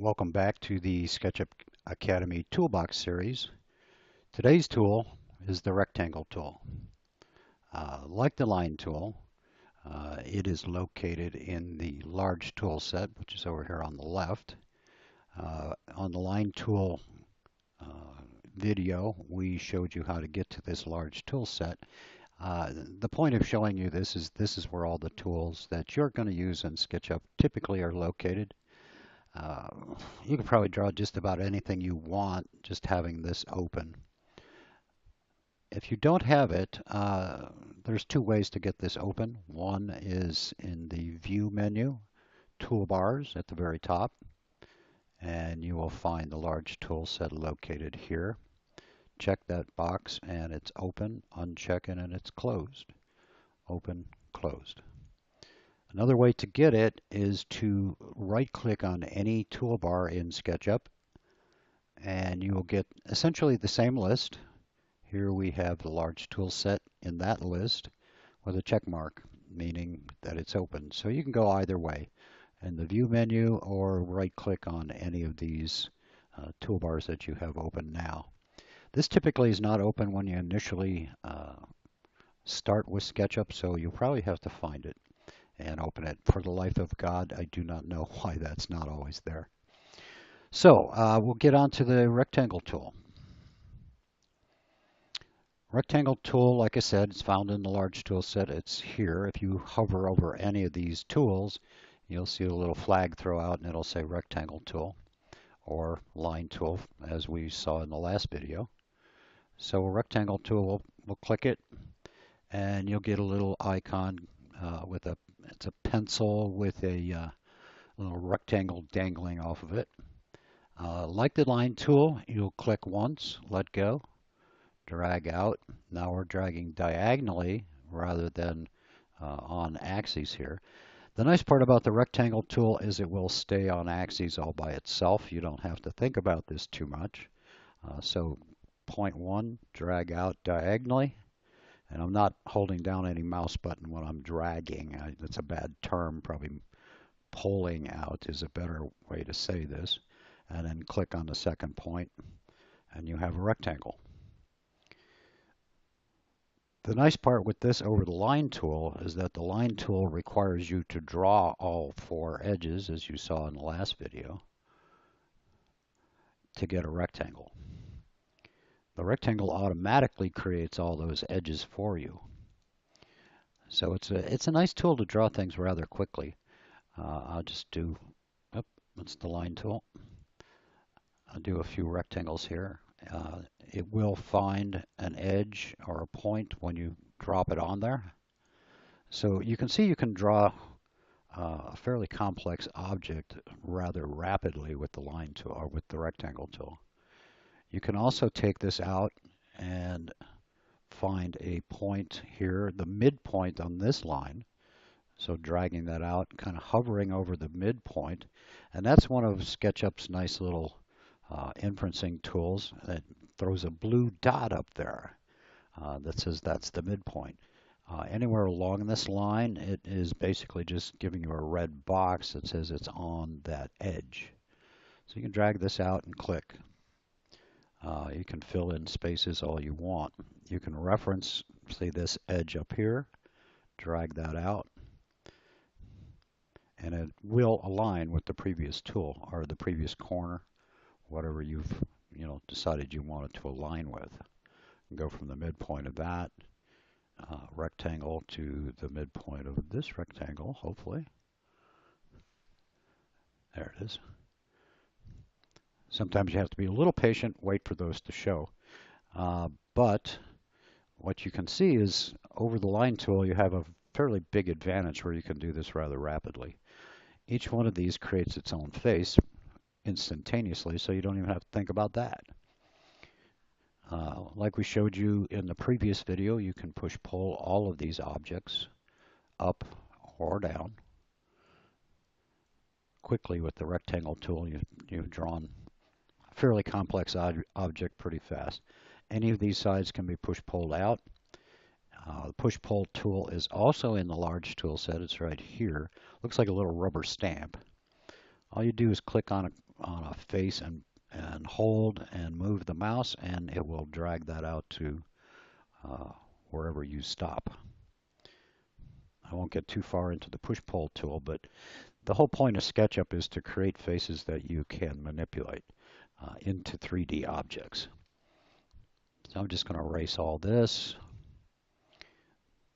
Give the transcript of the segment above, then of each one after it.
Welcome back to the SketchUp Academy Toolbox series. Today's tool is the rectangle tool. Like the line tool, it is located in the large tool set, which is over here on the left. On the line tool video, we showed you how to get to this large tool set. The point of showing you this is where all the tools that you're going to use in SketchUp typically are located. You can probably draw just about anything you want just having this open. If you don't have it, there's two ways to get this open. One is in the View menu, Toolbars at the very top, and you will find the large tool set located here. Check that box and it's open, uncheck it and it's closed. Open, closed. Another way to get it is to right-click on any toolbar in SketchUp, and you will get essentially the same list. Here we have the large tool set in that list with a check mark, meaning that it's open. So you can go either way, in the View menu or right-click on any of these toolbars that you have open now. This typically is not open when you initially start with SketchUp, so you'll probably have to find it and open it. For the life of God, I do not know why that's not always there. So we'll get on to the rectangle tool. Rectangle tool, like I said, is found in the large tool set. It's here. If you hover over any of these tools, you'll see a little flag throw out and it'll say rectangle tool or line tool, as we saw in the last video. So a rectangle tool, we'll click it and you'll get a little icon with it's a pencil with a little rectangle dangling off of it. Like the line tool, you'll click once, let go, drag out. Now we're dragging diagonally rather than on axes here. The nice part about the rectangle tool is it will stay on axes all by itself. You don't have to think about this too much. So point one, drag out diagonally. And I'm not holding down any mouse button when I'm dragging. That's a bad term. Probably pulling out is a better way to say this. And then click on the second point, and you have a rectangle. The nice part with this over the line tool is that the line tool requires you to draw all four edges, as you saw in the last video, to get a rectangle. The rectangle automatically creates all those edges for you. So it's a nice tool to draw things rather quickly. I'll just do, that's the line tool. I'll do a few rectangles here. It will find an edge or a point when you drop it on there. So you can see you can draw a fairly complex object rather rapidly with the line tool or with the rectangle tool. You can also take this out and find a point here, the midpoint on this line. So dragging that out, kind of hovering over the midpoint. And that's one of SketchUp's nice little inferencing tools that throws a blue dot up there that says that's the midpoint. Anywhere along this line, it is basically just giving you a red box that says it's on that edge. So you can drag this out and click. You can fill in spaces all you want. You can reference, say, this edge up here, drag that out, and it will align with the previous tool or the previous corner, whatever you've decided you want it to align with. And go from the midpoint of that rectangle to the midpoint of this rectangle, hopefully. There it is. Sometimes you have to be a little patient, wait for those to show. But what you can see is over the line tool, you have a fairly big advantage where you can do this rather rapidly. Each one of these creates its own face instantaneously, so you don't even have to think about that. Like we showed you in the previous video, you can push-pull all of these objects up or down quickly with the rectangle tool. You've drawn a fairly complex object pretty fast. Any of these sides can be push-pulled out. The push-pull tool is also in the large tool set. It's right here. Looks like a little rubber stamp. All you do is click on on a face and hold and move the mouse, and it will drag that out to wherever you stop. I won't get too far into the push-pull tool, but the whole point of SketchUp is to create faces that you can manipulate into 3D objects. So I'm just going to erase all this.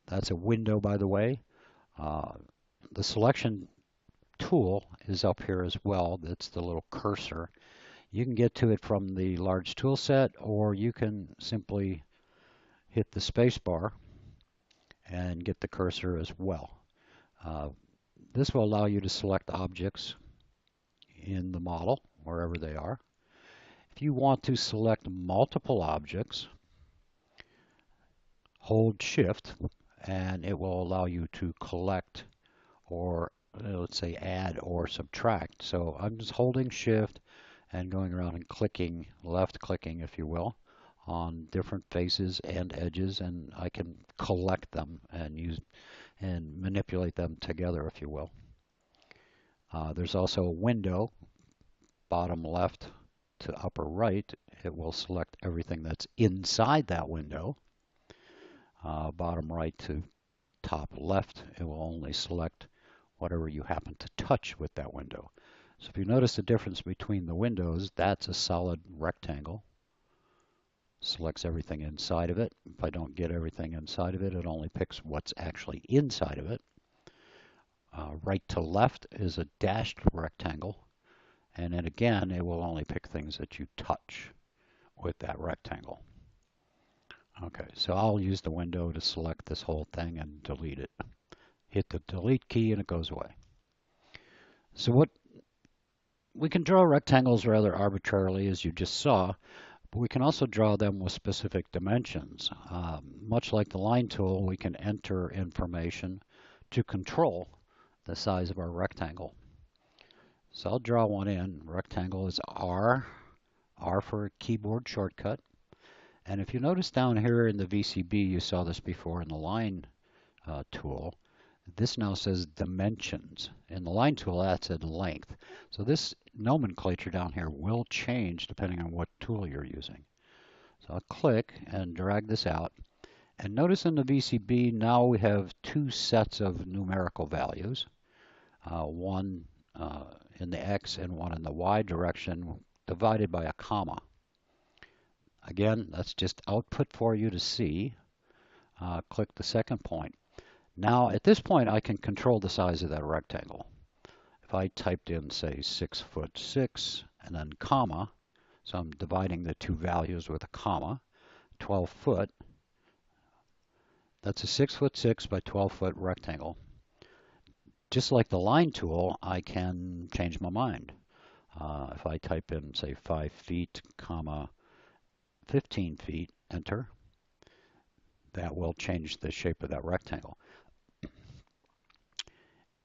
That's a window, by the way. The selection tool is up here as well. That's the little cursor. You can get to it from the large tool set, or you can simply hit the space bar and get the cursor as well. This will allow you to select objects in the model, wherever they are. If you want to select multiple objects, hold Shift, and it will allow you to collect or let's say add or subtract. So I'm just holding Shift and going around and clicking, left clicking if you will, on different faces and edges, and I can collect them and use and manipulate them together if you will. There's also a window, bottom left to upper right. It will select everything that's inside that window. Bottom right to top left, it will only select whatever you happen to touch with that window. So if you notice the difference between the windows, that's a solid rectangle. Selects everything inside of it. If I don't get everything inside of it, it only picks what's actually inside of it. Right to left is a dashed rectangle. And then again, it will only pick things that you touch with that rectangle. Okay, so I'll use the window to select this whole thing and delete it. Hit the delete key and it goes away. So we can draw rectangles rather arbitrarily, as you just saw, but we can also draw them with specific dimensions. Much like the line tool, we can enter information to control the size of our rectangle. So I'll draw one in. Rectangle is R for keyboard shortcut. And if you notice down here in the VCB, you saw this before in the line tool, this now says dimensions. In the line tool, that said length. So this nomenclature down here will change depending on what tool you're using. So I'll click and drag this out. And notice in the VCB, now we have two sets of numerical values. One in the X and one in the Y direction, divided by a comma. Again, that's just output for you to see. Click the second point. Now, at this point, I can control the size of that rectangle. If I typed in, say, 6'6", and then comma, so I'm dividing the two values with a comma, 12 foot, that's a 6'6" by 12 foot rectangle. Just like the line tool, I can change my mind. If I type in, say, 5 feet, comma, 15 feet, enter, that will change the shape of that rectangle.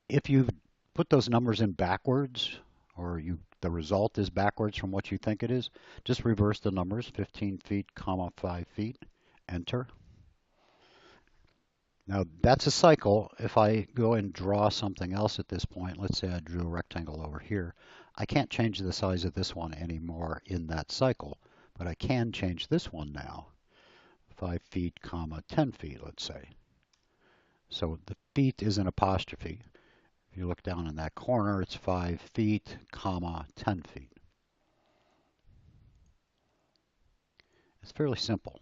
If you put those numbers in backwards, or the result is backwards from what you think it is, just reverse the numbers, 15 feet, comma, 5 feet, enter. Now that's a cycle. If I go and draw something else at this point, let's say I drew a rectangle over here, I can't change the size of this one anymore in that cycle, but I can change this one now, 5 feet, comma, 10 feet, let's say. So the feet is an apostrophe. If you look down in that corner, it's 5 feet, comma, 10 feet. It's fairly simple.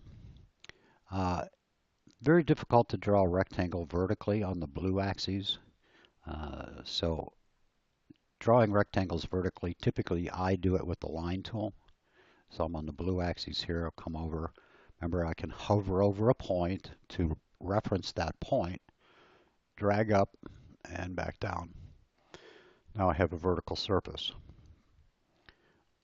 Very difficult to draw a rectangle vertically on the blue axes. So drawing rectangles vertically, typically I do it with the line tool. So I'm on the blue axis here, I'll come over. Remember, I can hover over a point to reference that point, drag up, and back down. Now I have a vertical surface.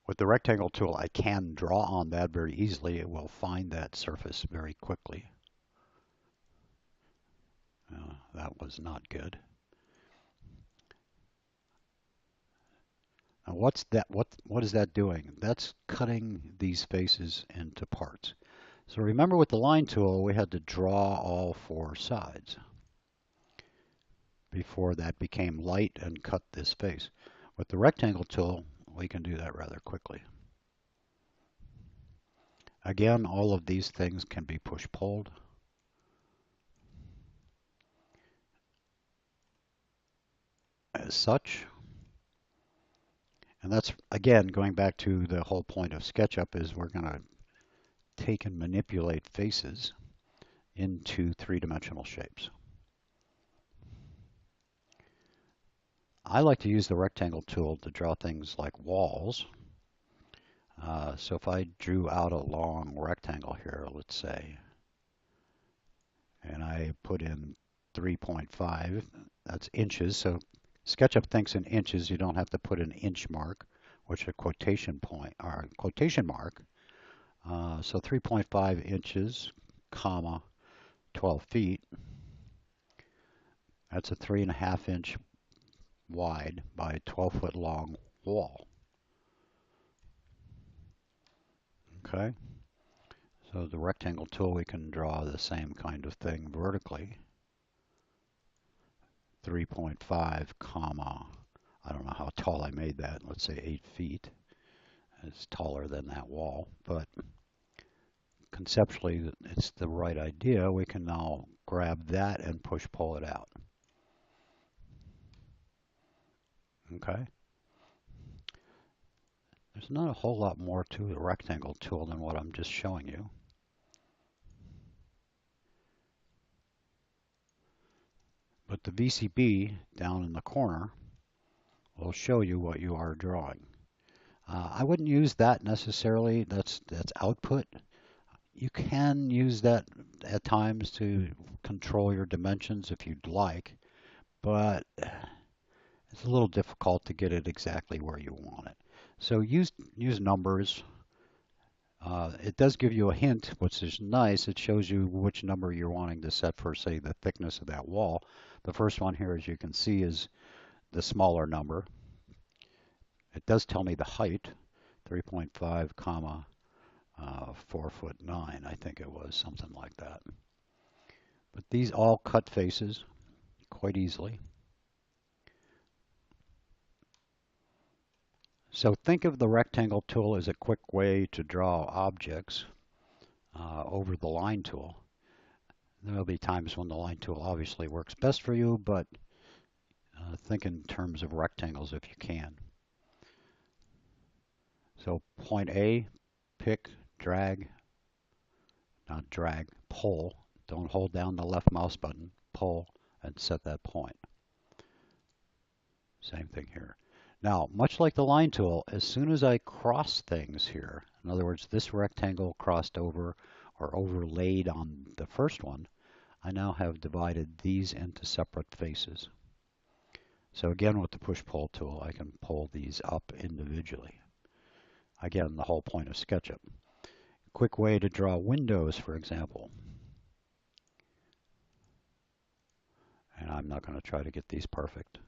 With the rectangle tool, I can draw on that very easily. It will find that surface very quickly. That was not good. Now what's that? What is that doing? That's cutting these faces into parts. So remember, with the line tool, we had to draw all four sides before that became light and cut this face. With the rectangle tool, we can do that rather quickly. Again, all of these things can be push-pulled. As such. And that's, again, going back to the whole point of SketchUp is we're going to take and manipulate faces into three-dimensional shapes. I like to use the rectangle tool to draw things like walls. So if I drew out a long rectangle here, let's say, and I put in 3.5, that's inches. So SketchUp thinks in inches. You don't have to put an inch mark, which is a quotation point or quotation mark. So 3.5 inches, comma, 12 feet. That's a 3.5 inch wide by 12-foot long wall. Okay. So the rectangle tool, we can draw the same kind of thing vertically. 3.5 comma, I don't know how tall I made that, let's say 8 feet. It's taller than that wall, but conceptually it's the right idea. We can now grab that and push-pull it out. Okay. There's not a whole lot more to the rectangle tool than what I'm just showing you. But the VCB down in the corner will show you what you are drawing. I wouldn't use that necessarily. That's output. You can use that at times to control your dimensions if you'd like, but it's a little difficult to get it exactly where you want it. So use numbers. It does give you a hint, which is nice. It shows you which number you're wanting to set for, say, the thickness of that wall. The first one here, as you can see, is the smaller number. It does tell me the height, 3.5 comma 4'9", I think it was, something like that. But these all cut faces quite easily. So think of the rectangle tool as a quick way to draw objects over the line tool. There will be times when the line tool obviously works best for you, but think in terms of rectangles if you can. So point A, pick, drag, not drag, pull. Don't hold down the left mouse button, pull, and set that point. Same thing here. Now, much like the line tool, as soon as I cross things here, in other words, this rectangle crossed over or overlaid on the first one, I now have divided these into separate faces. So again, with the push-pull tool, I can pull these up individually. Again, the whole point of SketchUp. Quick way to draw windows, for example. And I'm not going to try to get these perfect,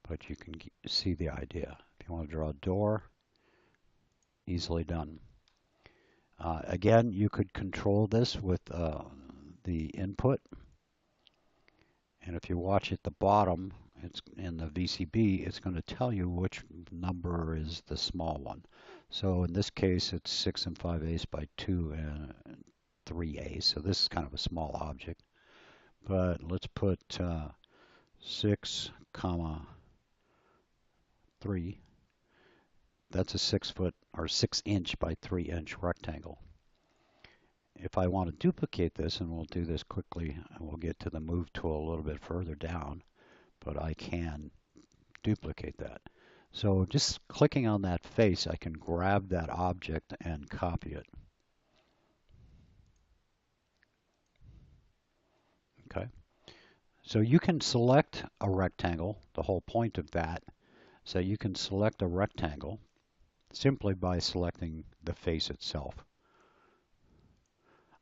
but you can see the idea. If you want to draw a door, easily done. Again, you could control this with the input. And if you watch at the bottom, it's in the VCB, it's going to tell you which number is the small one. So in this case, it's 6 5/8 by 2 and 3/8. So this is kind of a small object. But let's put 6, comma 3. That's a 6-foot or 6-inch by 3-inch rectangle. If I want to duplicate this, and we'll do this quickly, and we'll get to the move tool a little bit further down, but I can duplicate that. So just clicking on that face, I can grab that object and copy it. Okay. So you can select a rectangle, the whole point of that. So you can select a rectangle simply by selecting the face itself.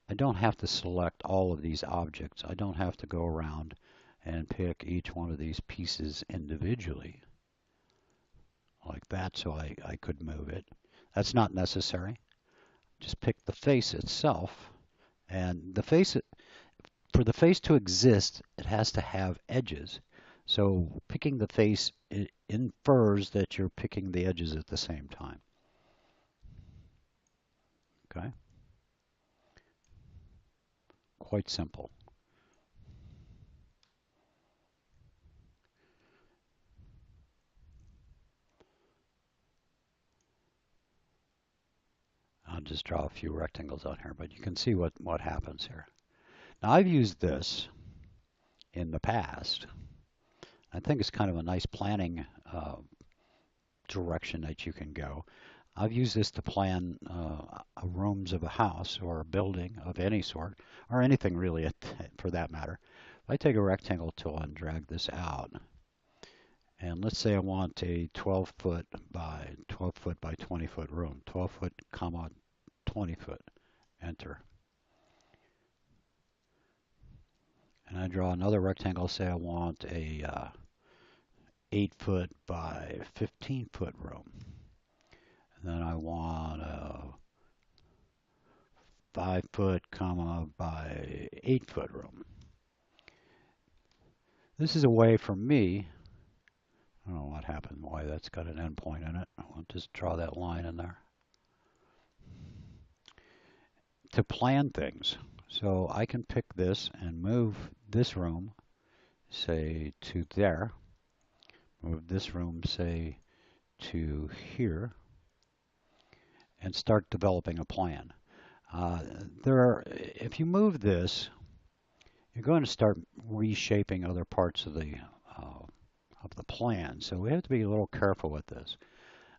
I don't have to select all of these objects. I don't have to go around and pick each one of these pieces individually like that so I could move it. That's not necessary. Just pick the face itself, and the face, for the face to exist, it has to have edges. So picking the face infers that you're picking the edges at the same time. Okay? Quite simple. I'll just draw a few rectangles on here, but you can see what happens here. Now I've used this in the past. I think it's kind of a nice planning direction that you can go. I've used this to plan rooms of a house or a building of any sort, or anything really for that matter. If I take a rectangle tool and drag this out, and let's say I want a 12 foot by 12 foot by 20 foot room, 12 foot, comma, 20 foot, enter. And I draw another rectangle, say I want a 8 foot by 15 foot room. And then I want a 5 foot, comma, by 8 foot room. This is a way for me, I don't know what happened, why that's got an endpoint in it. I'll just draw that line in there. To plan things. So I can pick this and move this room, say, to there. Move this room, say, to here. And start developing a plan. If you move this, you're going to start reshaping other parts of the plan. So we have to be a little careful with this.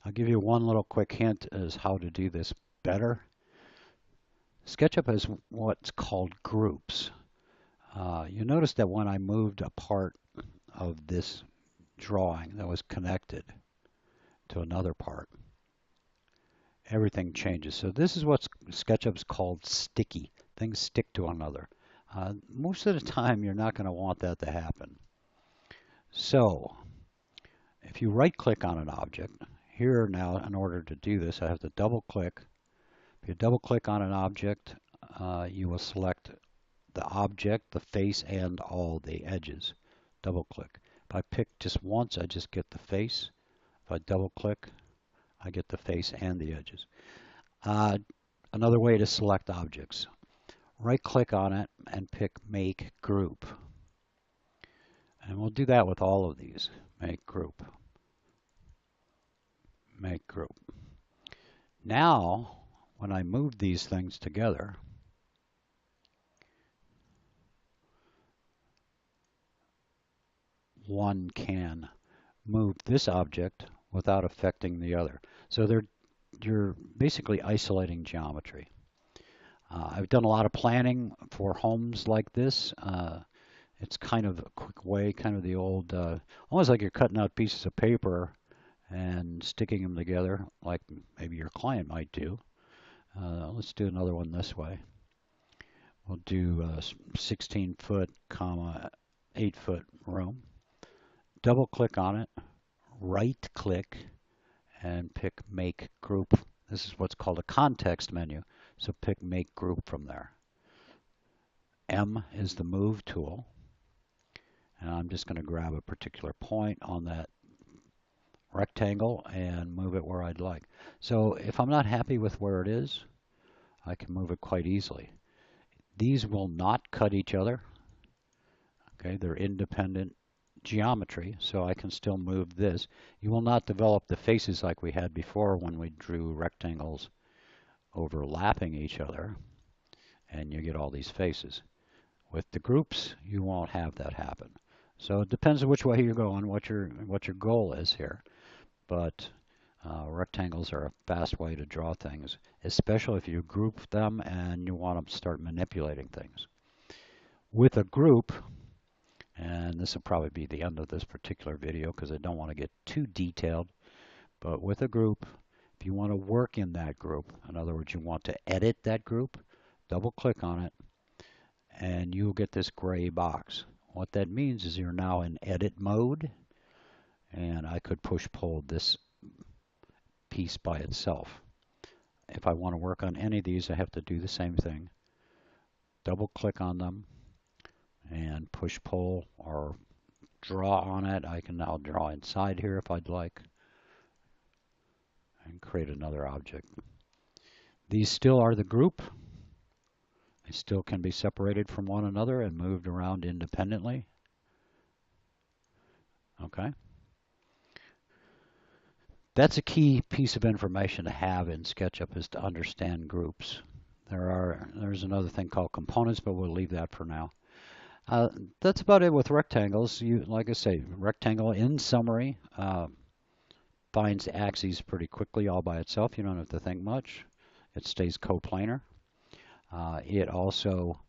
I'll give you one little quick hint as how to do this better. SketchUp has what's called groups. You notice that when I moved a part of this drawing that was connected to another part, everything changes. So this is what SketchUp's called sticky. Things stick to one another. Most of the time, you're not going to want that to happen. So if you right-click on an object, here now, in order to do this, I have to double-click. If you double-click on an object, you will select the object, the face, and all the edges. Double-click. If I pick just once, I just get the face. If I double-click, I get the face and the edges. Another way to select objects. Right-click on it and pick Make Group. And we'll do that with all of these. Make Group. Make Group. Now, when I move these things together, one can move this object without affecting the other. So you're basically isolating geometry. I've done a lot of planning for homes like this. It's kind of a quick way, kind of the old, almost like you're cutting out pieces of paper and sticking them together, like maybe your client might do. Let's do another one this way. We'll do a 16 foot, comma, 8 foot room. Double click on it, right click, and pick Make Group. This is what's called a context menu. So pick Make Group from there. M is the Move tool. And I'm just going to grab a particular point on that rectangle and move it where I'd like. So if I'm not happy with where it is, I can move it quite easily. These will not cut each other. Okay, they're independent geometry, so I can still move this. You will not develop the faces like we had before when we drew rectangles overlapping each other, and you get all these faces. With the groups, you won't have that happen. So it depends on which way you're going, what your goal is here. But rectangles are a fast way to draw things, especially if you group them and you want to start manipulating things. With a group, and this will probably be the end of this particular video because I don't want to get too detailed, but with a group, if you want to work in that group, in other words, you want to edit that group, double click on it, and you'll get this gray box. What that means is you're now in edit mode, and I could push-pull this piece by itself. If I want to work on any of these, I have to do the same thing. Double-click on them and push-pull or draw on it. I can now draw inside here if I'd like and create another object. These still are the group. They still can be separated from one another and moved around independently. Okay. That's a key piece of information to have in SketchUp, is to understand groups. There's another thing called components, but we'll leave that for now. That's about it with rectangles. Like I say, rectangle in summary finds axes pretty quickly all by itself. You don't have to think much. It stays coplanar. It also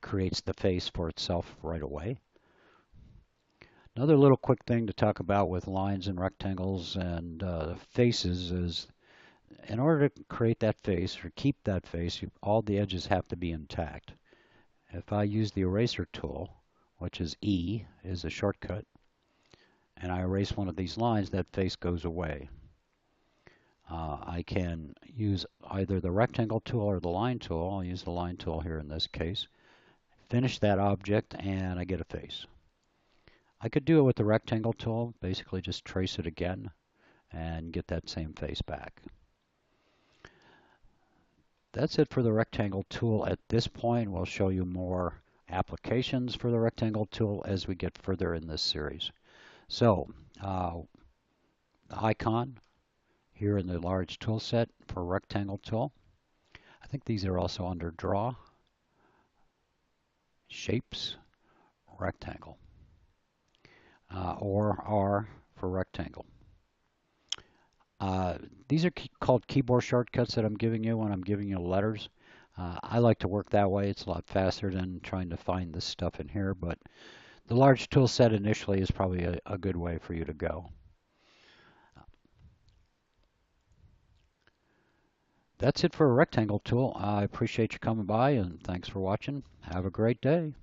creates the face for itself right away. Another little quick thing to talk about with lines and rectangles and faces is, in order to create that face or keep that face, all the edges have to be intact. If I use the eraser tool, which is E, is a shortcut, and I erase one of these lines, that face goes away. I can use either the rectangle tool or the line tool. I'll use the line tool here in this case. Finish that object and I get a face. I could do it with the rectangle tool, basically just trace it again and get that same face back. That's it for the rectangle tool at this point. We'll show you more applications for the rectangle tool as we get further in this series. So, the icon here in the large tool set for rectangle tool. I think these are also under draw, shapes, rectangle, or R for rectangle. These are called keyboard shortcuts that I'm giving you when I'm giving you letters. I like to work that way. It's a lot faster than trying to find this stuff in here, but the large tool set initially is probably a good way for you to go. That's it for a rectangle tool. I appreciate you coming by and thanks for watching. Have a great day.